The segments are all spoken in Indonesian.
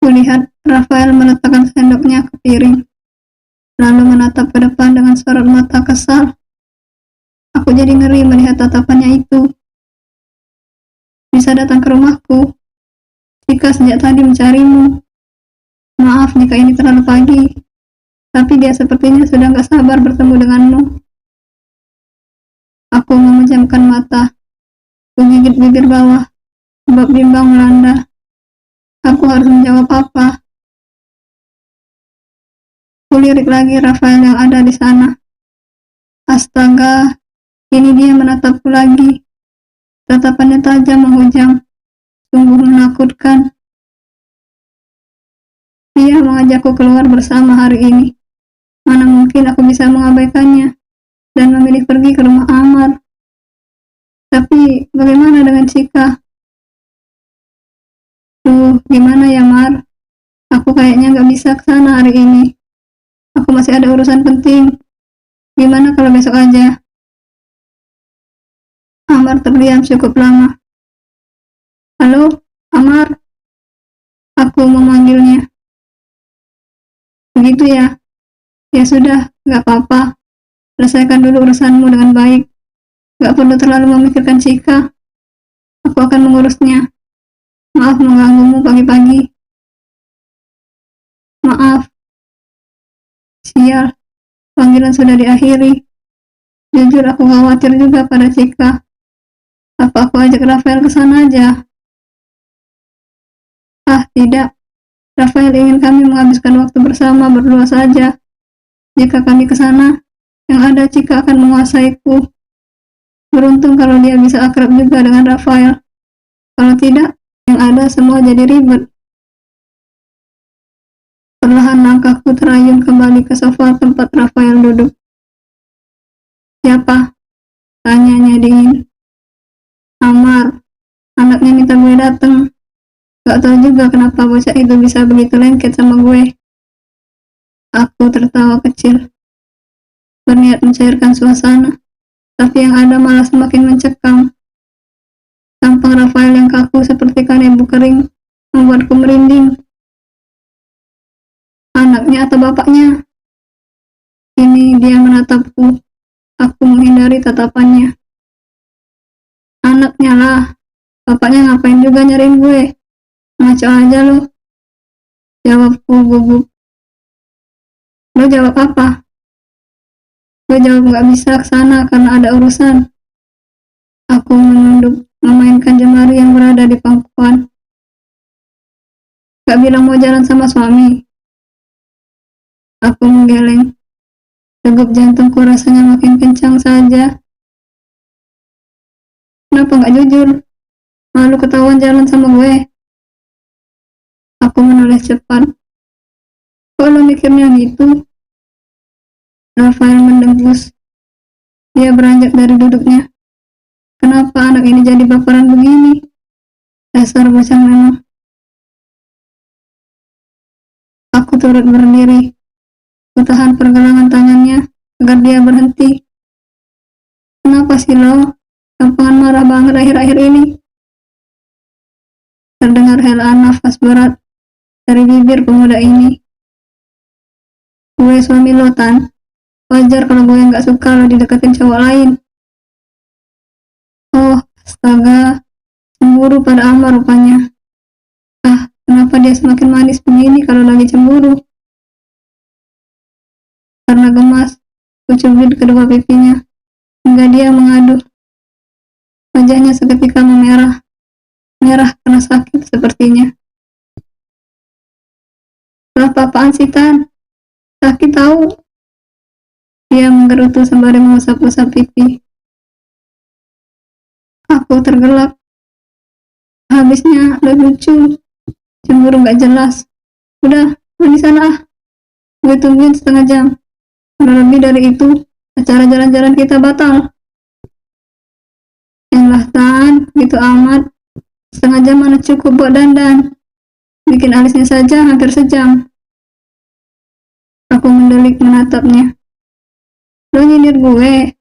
Kulihat Rafael meletakkan sendoknya ke piring, lalu menatap ke depan dengan sorot mata kesal. Aku jadi ngeri melihat tatapannya itu. Bisa datang ke rumahku jika sejak tadi mencarimu. Maaf jika ini terlalu pagi, tapi dia sepertinya sudah gak sabar bertemu denganmu. Aku memejamkan mata, menggigit bibir bawah, sebab bimbang melanda. Aku harus menjawab apa? Kulirik lagi Rafael yang ada di sana. Astaga, ini dia menatapku lagi. Tatapannya tajam menghujam, sungguh menakutkan. Dia mengajakku keluar bersama hari ini. Mana mungkin aku bisa mengabaikannya dan memilih pergi ke rumah Amar. Tapi bagaimana dengan Cika? Gimana ya Mar? Aku kayaknya gak bisa ke sana hari ini. Aku masih ada urusan penting. Gimana kalau besok aja? Amar terdiam cukup lama. Halo, Amar? Aku memanggilnya. Begitu ya? Ya sudah, gak apa-apa. Selesaikan dulu urusanmu dengan baik. Gak perlu terlalu memikirkan Cika. Aku akan mengurusnya. Maaf mengganggumu pagi-pagi. Maaf. Sial, panggilan sudah diakhiri. Jujur aku khawatir juga pada Cika. Apa aku ajak Rafael ke sana aja? Ah, tidak. Rafael ingin kami menghabiskan waktu bersama berdua saja. Jika kami ke sana, yang ada Cika akan menguasaiku. Beruntung kalau dia bisa akrab juga dengan Rafael. Kalau tidak, yang ada semua jadi ribet. Perlahan langkahku terayun kembali ke sofa tempat Rafael duduk. Siapa? Tanyanya dingin. Amar. Anaknya minta gue dateng. Gak tahu juga kenapa bocah itu bisa begitu lengket sama gue. Aku tertawa kecil, berniat mencairkan suasana, tapi yang ada malah semakin mencekam. Tampang Rafael yang kaku seperti kanebo kering membuatku merinding. Anaknya atau bapaknya? Ini dia menatapku. Aku menghindari tatapannya. Anaknya lah. Bapaknya ngapain juga nyariin gue? Ngaco aja lo. Jawabku gugup. Lo jawab apa? Gue jawab gak bisa kesana karena ada urusan. Aku menunduk, memainkan jemari yang berada di pangkuan. Gak bilang mau jalan sama suami. Aku menggeleng. Degup jantungku rasanya makin kencang saja. Kenapa gak jujur? Malu ketahuan jalan sama gue. Aku menulis cepat. Kok lo mikirnya gitu? Rafael mendengkus. Dia beranjak dari duduknya. Kenapa anak ini jadi baperan begini? Dasar bocah memang. Aku turut berdiri. Kutahan pergelangan tangannya agar dia berhenti. Kenapa sih lo? Tampangan marah banget akhir-akhir ini. Terdengar helaan nafas berat dari bibir pemuda ini. Gue suami lo, Tan. Wajar kalau gue gak suka lo dideketin cowok lain. Oh, astaga. Cemburu pada Amar rupanya. Ah, kenapa dia semakin manis begini kalau lagi cemburu? Karena gemas, ku cubit kedua pipinya, hingga dia mengadu. Wajahnya seketika memerah, merah karena sakit sepertinya. Lah apaan sih, Tan? Sakit tahu. Dia menggerutu sembari mengusap-usap pipi. Aku tergelak. Habisnya lo lucu, cemburu gak jelas. Udah, mandi sana ah. Gue tungguin setengah jam. Kalau lebih dari itu, acara jalan-jalan kita batal. Yalah Tan, gitu amat. Setengah jam mana cukup buat dandan. Bikin alisnya saja hampir sejam. Aku mendelik menatapnya. Lo nyindir gue?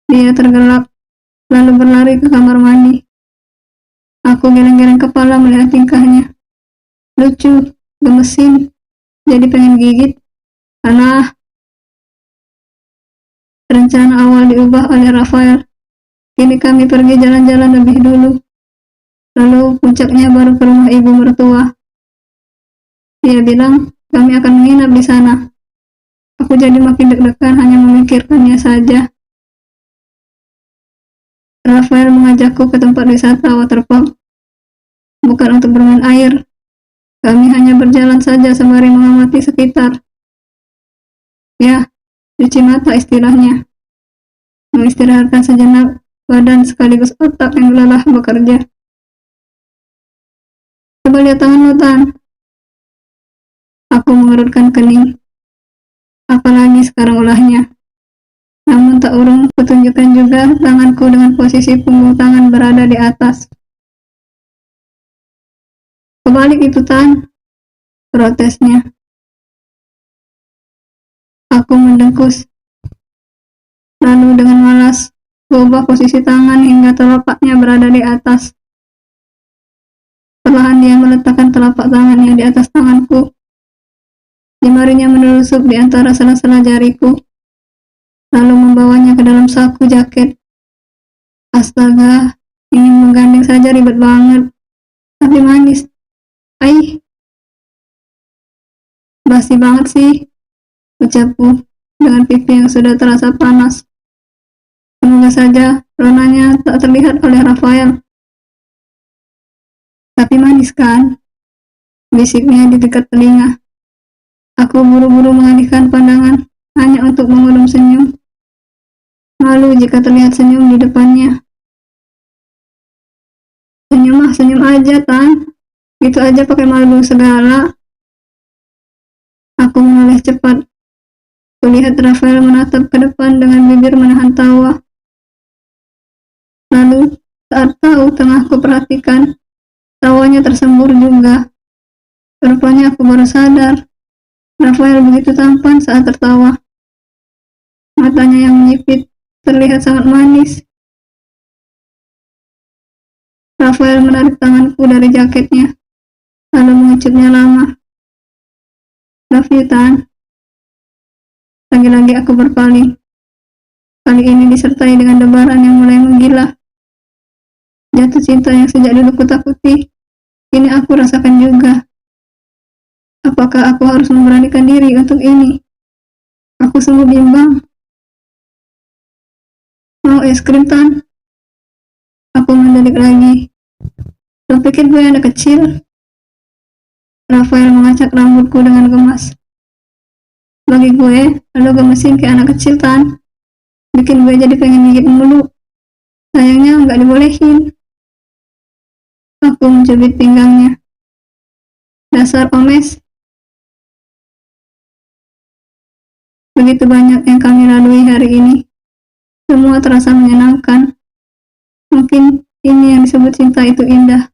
Dia tergelak, lalu berlari ke kamar mandi. Aku geleng-geleng kepala melihat tingkahnya. lucu, gemesin, jadi pengen gigit. Alah, rencana awal diubah oleh Rafael. Kini kami pergi jalan-jalan lebih dulu. Lalu puncaknya baru ke rumah ibu mertua. Dia bilang kami akan menginap di sana. Aku jadi makin deg-degan hanya memikirkannya saja. Rafael mengajakku ke tempat wisata waterpark. Bukan untuk bermain air. Kami hanya berjalan saja sembari mengamati sekitar. Ya, cuci mata istilahnya. Mengistirahatkan sejenak badan sekaligus otak yang lelah bekerja. Coba lihat tanganmu, Tan. Aku mengerutkan kening. Apalagi sekarang ulahnya. Namun tak urung kutunjukkan juga tanganku dengan posisi punggung tangan berada di atas. Kebalik itu, Tan, protesnya. Aku mendengkus. Lalu dengan malas, berubah posisi tangan hingga telapaknya berada di atas. Perlahan dia meletakkan telapak tangannya di atas tanganku. Jemarinya menelusup di antara sela-sela jariku, lalu membawanya ke dalam saku jaket. Astaga, ingin menggandeng saja ribet banget. Tapi manis. Aih, basi banget sih, ucapku dengan pipi yang sudah terasa panas. Semoga saja ronanya tak terlihat oleh Rafael. Tapi manis kan? Bisiknya di dekat telinga. Aku buru-buru mengalihkan pandangan hanya untuk mengulum senyum. Malu jika terlihat senyum di depannya. Senyum aja, Tan. Gitu aja pakai malu segala. Aku menoleh cepat. Kulihat Rafael menatap ke depan dengan bibir menahan tawa. Lalu, saat tahu tengah kuperhatikan, tawanya tersembur juga. Rupanya aku baru sadar. Rafael begitu tampan saat tertawa. Matanya yang menyipit terlihat sangat manis. Rafael menarik tanganku dari jaketnya, lalu mengecupnya lama. Love you, Tan. Lagi-lagi aku berpaling. Kali ini disertai dengan debaran yang mulai menggila. Jatuh cinta yang sejak dulu kutakuti, kini aku rasakan juga. Apakah aku harus memberanikan diri untuk ini? Aku sungguh bimbang. Mau es krim, Tan? Aku mendelik lagi. Lo pikir gue anak kecil? Rafael mengacak rambutku dengan gemas. Bagi gue, lo gemesin kayak anak kecil, Tan. Bikin gue jadi pengen gigit mulu. Sayangnya nggak dibolehin. Aku mencubit pinggangnya. Dasar omes. Begitu banyak yang kami lalui hari ini. Semua terasa menyenangkan. Mungkin ini yang disebut cinta itu indah.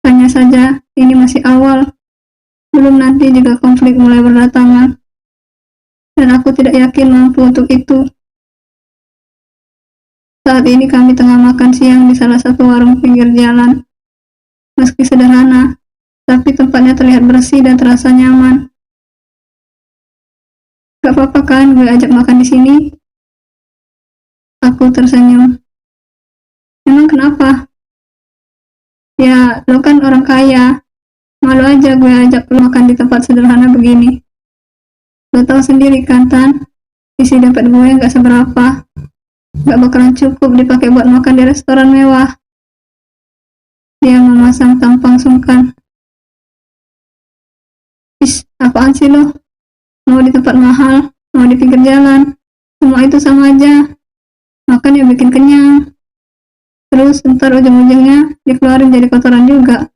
Hanya saja ini masih awal. Belum nanti jika konflik mulai berdatangan. Dan aku tidak yakin mampu untuk itu. Saat ini kami tengah makan siang di salah satu warung pinggir jalan. Meski sederhana, tapi tempatnya terlihat bersih dan terasa nyaman. Gak apa-apa kan gue ajak makan di sini? Aku tersenyum. Emang kenapa? Ya, lo kan orang kaya. Malu aja gue ajak lo makan di tempat sederhana begini. Lo tau sendiri kan, Tan? Isi dompet gue gak seberapa. Gak bakalan cukup dipakai buat makan di restoran mewah. Dia memasang tampang sungkan. Ish, apaan sih lo? Mau di tempat mahal, mau di pinggir jalan, semua itu sama aja. Makan ya bikin kenyang. Terus ntar ujung-ujungnya dikeluarin jadi kotoran juga.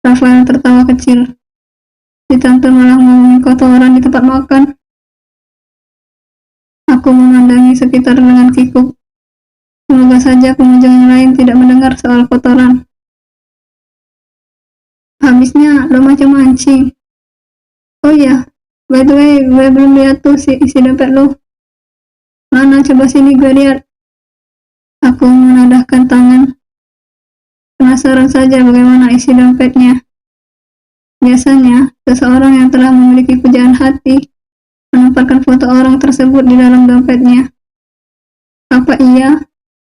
Rafael tertawa kecil. Ditantun malah ngomongin kotoran di tempat makan. Aku memandangi sekitar dengan kikuk. Semoga saja pengunjung yang lain tidak mendengar soal kotoran. Habisnya lo macam mancing. Oh iya, by the way, gue belum lihat tuh isi dompet lo. Mana, coba sini gue lihat. Aku menadahkan tangan. Penasaran saja bagaimana isi dompetnya. Biasanya, seseorang yang telah memiliki pujaan hati menempatkan foto orang tersebut di dalam dompetnya. Apa iya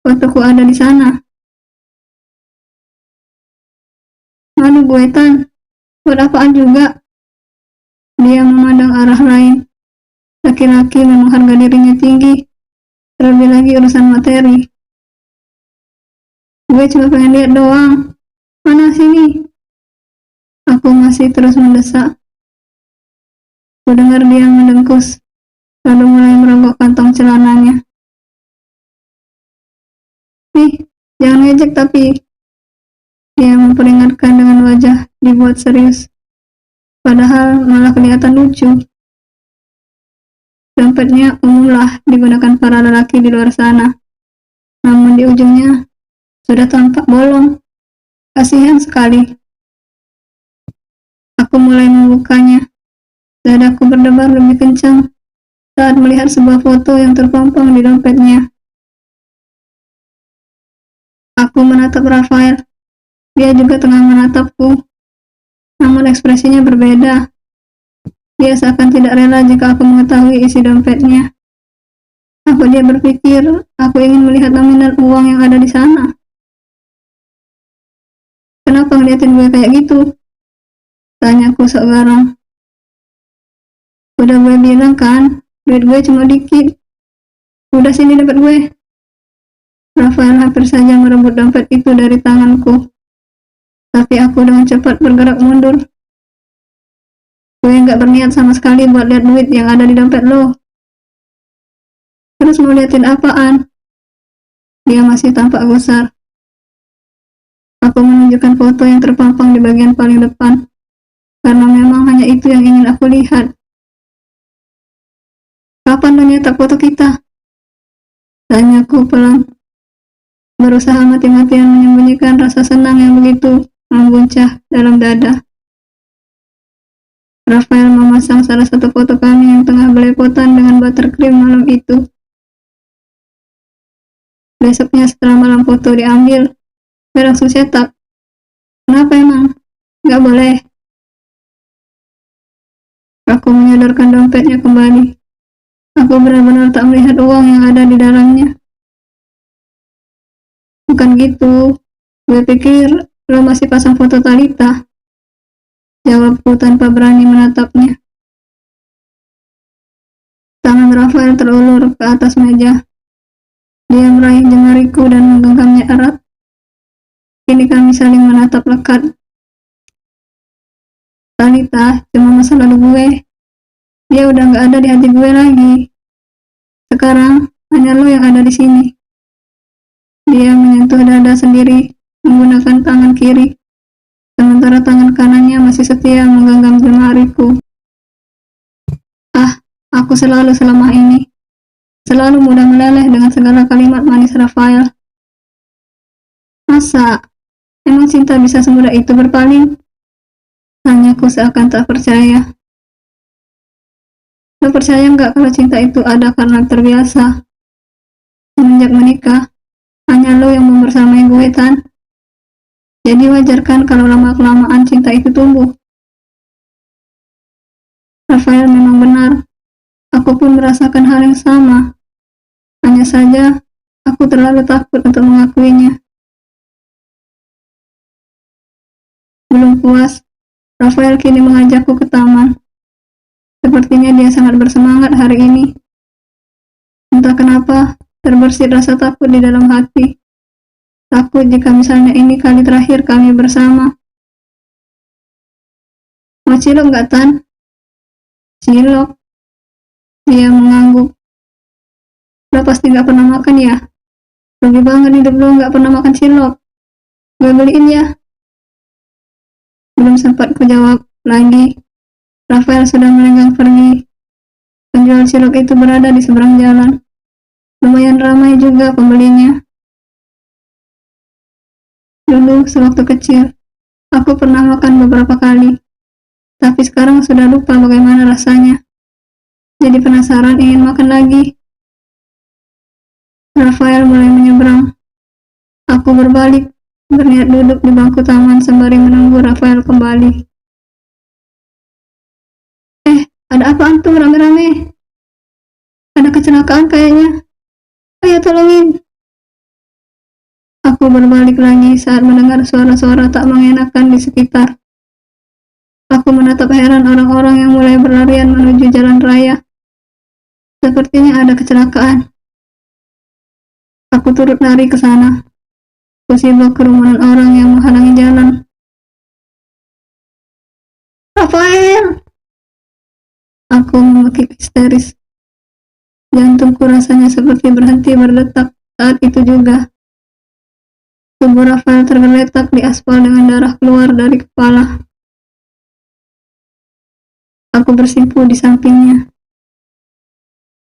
fotoku ada di sana? Lalu gue Tan, buat apaan juga? Dia memandang arah lain. Laki-laki memang harga dirinya tinggi, terlebih lagi urusan materi. Gue cuma pengen lihat doang. Mana sini? Aku masih terus mendesak. Ku dengar dia mendengkus, lalu mulai merogoh kantong celananya. Nih, jangan ngejek tapi. Dia memperingatkan dengan wajah dibuat serius. Padahal malah kelihatan lucu. Dompetnya umumlah digunakan para lelaki di luar sana. Namun di ujungnya sudah tampak bolong. Kasihan sekali. Aku mulai membukanya. Dadaku berdebar lebih kencang saat melihat sebuah foto yang terpampang di dompetnya. Aku menatap Rafael. Dia juga tengah menatapku. Namun ekspresinya berbeda. Dia seakan tidak rela jika aku mengetahui isi dompetnya. Apa dia berpikir aku ingin melihat nominal uang yang ada di sana? Kenapa ngeliatin gue kayak gitu? Tanyaku sok garang. Udah gue bilang kan, duit gue cuma dikit. Udah sini dapat gue. Rafael hampir saja merebut dompet itu dari tanganku. Tapi aku dengan cepat bergerak mundur. Gue nggak berniat sama sekali buat lihat duit yang ada di dompet lo. Terus mau liatin apaan? Dia masih tampak gusar. Aku menunjukkan foto yang terpampang di bagian paling depan, karena memang hanya itu yang ingin aku lihat. Kapan lo nyetak foto kita? Tanyaku pelan, berusaha mati-matian menyembunyikan rasa senang yang begitu membuncah dalam dada. Rafael memasang salah satu foto kami yang tengah belepotan dengan buttercream malam itu. Besoknya setelah malam foto diambil, gue langsung cetak. Kenapa emang? Gak boleh. Aku menyodorkan dompetnya kembali. Aku benar-benar tak melihat uang yang ada di dalamnya. Bukan gitu. Gue pikir lo masih pasang foto Talita. Jawabku tanpa berani menatapnya. Tangan Rafael terulur ke atas meja. Dia meraih jemariku dan menggenggamnya erat. Kini kami saling menatap lekat. Talita cuma masa lalu gue. Dia udah gak ada di hati gue lagi. Sekarang hanya lo yang ada di sini. Dia menyentuh dada sendiri menggunakan tangan kiri, sementara tangan kanannya masih setia menggenggam jemariku. Aku selalu selama ini selalu mudah meleleh dengan segala kalimat manis Rafael. Masa? Emang cinta bisa semudah itu berpaling? Tanyaku seakan tak percaya. Lo percaya nggak kalau cinta itu ada karena terbiasa? Semenjak menikah, hanya lo yang membersamai gue, Tan. Jadi wajar kan kalau lama-kelamaan cinta itu tumbuh? Rafael memang benar. Aku pun merasakan hal yang sama. Hanya saja, aku terlalu takut untuk mengakuinya. Belum puas, Rafael kini mengajakku ke taman. Sepertinya dia sangat bersemangat hari ini. Entah kenapa, terbersit rasa takut di dalam hati. Takut jika misalnya ini kali terakhir kami bersama. Mau cilok nggak, Tan? Cilok? Dia mengangguk. Lo pasti nggak pernah makan ya? Rugi banget hidup lo nggak pernah makan cilok. Gue beliin ya. Belum sempat ku jawab lagi, Rafael sudah melenggang pergi. Penjual cilok itu berada di seberang jalan. Lumayan ramai juga pembelinya. Dulu sewaktu kecil, aku pernah makan beberapa kali, tapi sekarang sudah lupa bagaimana rasanya. Jadi penasaran ingin makan lagi. Rafael mulai menyeberang. Aku berbalik, berniat duduk di bangku taman sembari menunggu Rafael kembali. Ada apa antum rame-rame? Ada kecelakaan kayaknya. Ayo tolongin. Aku berbalik lagi saat mendengar suara-suara tak mengenakan di sekitar. Aku menatap heran orang-orang yang mulai berlarian menuju jalan raya. Sepertinya ada kecelakaan. Aku turut lari ke sana. Kusibuk kerumunan orang yang menghalangi jalan. Rafael! Aku memekik histeris. Jantungku rasanya seperti berhenti berdetak saat itu juga. Tubuh Rafael tergeletak di aspal dengan darah keluar dari kepala. Aku bersimpu di sampingnya.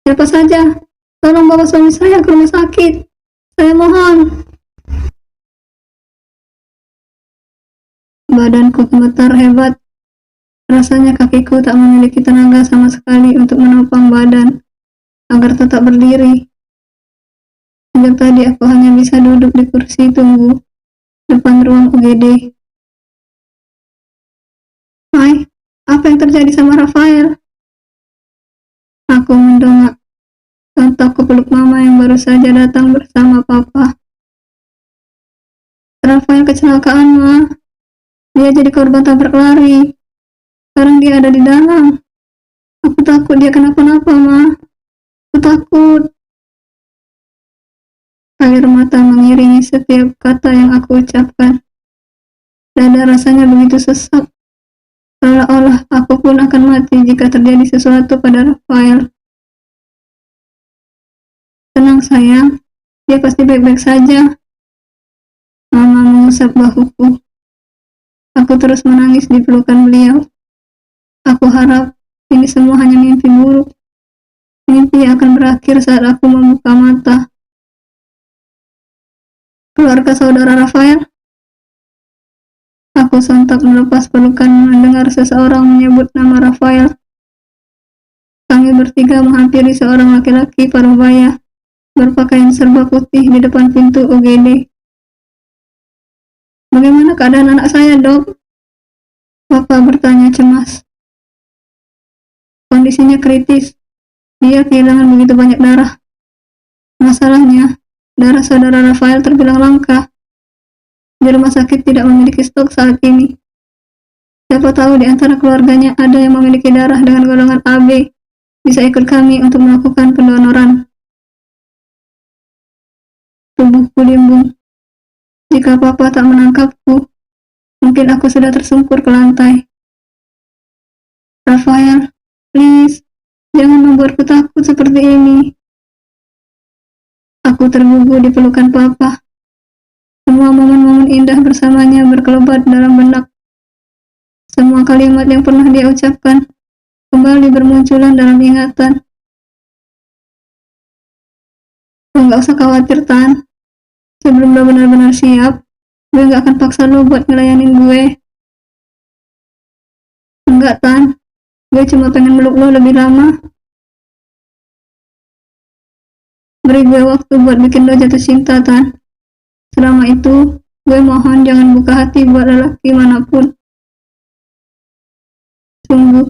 Siapa saja, tolong bawa suami saya ke rumah sakit. Saya mohon. Badanku gemetar hebat. Rasanya kakiku tak memiliki tenaga sama sekali untuk menopang badan agar tetap berdiri. Sejak tadi aku hanya bisa duduk di kursi tunggu depan ruang UGD. Hai, apa yang terjadi sama Rafael? Aku mendongak, sontak kupeluk mama yang baru saja datang bersama papa. Rafael kecelakaan, Ma. Dia jadi korban tabrak lari. Sekarang dia ada di dalam. Aku takut dia kenapa-napa, Ma. Aku takut. Air mata mengiringi setiap kata yang aku ucapkan. Dada rasanya begitu sesak. Seolah-olah aku pun akan mati jika terjadi sesuatu pada Rafael. Tenang sayang, dia pasti baik-baik saja. Mama mengusap bahuku. Aku terus menangis di pelukan beliau. Aku harap ini semua hanya mimpi buruk. Mimpi akan berakhir saat aku membuka mata. Keluarga saudara Rafael? Aku sontak melepas pelukan mendengar seseorang menyebut nama Rafael. Kami bertiga menghampiri seorang laki-laki parubaya berpakaian serba putih di depan pintu UGD. Bagaimana keadaan anak saya, Dok? Bapak bertanya cemas. Kondisinya kritis. Dia kehilangan begitu banyak darah. Masalahnya, darah saudara Rafael terbilang langka. Di rumah sakit tidak memiliki stok saat ini. Siapa tahu di antara keluarganya ada yang memiliki darah dengan golongan AB. Bisa ikut kami untuk melakukan pendonoran. Tubuhku limbung. Jika papa tak menangkapku, mungkin aku sudah tersungkur ke lantai. Rafael, please, jangan membuatku takut seperti ini. Aku tergugu di pelukan papa. Semua momen-momen indah bersamanya berkelebat dalam benak. Semua kalimat yang pernah dia ucapkan kembali bermunculan dalam ingatan. Lo gak usah khawatir, Tan. Sebelum lo benar-benar siap, gue gak akan paksa lo buat ngelayanin gue. Enggak, Tan. Gue cuma pengen meluk lo lebih lama. Beri gue waktu buat bikin lo jatuh cinta, Tan. Selama itu, gue mohon jangan buka hati buat lelaki manapun. Sungguh,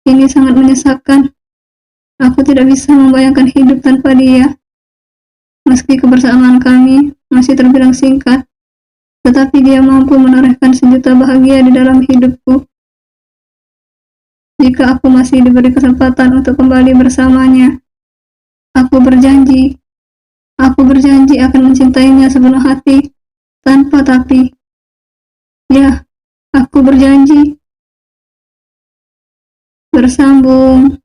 ini sangat menyesakkan. Aku tidak bisa membayangkan hidup tanpa dia. Meski kebersamaan kami masih terbilang singkat, tetapi dia mampu menorehkan sejuta bahagia di dalam hidupku. Jika aku masih diberi kesempatan untuk kembali bersamanya, aku berjanji akan mencintainya sepenuh hati, tanpa tapi. Ya, aku berjanji. Bersambung.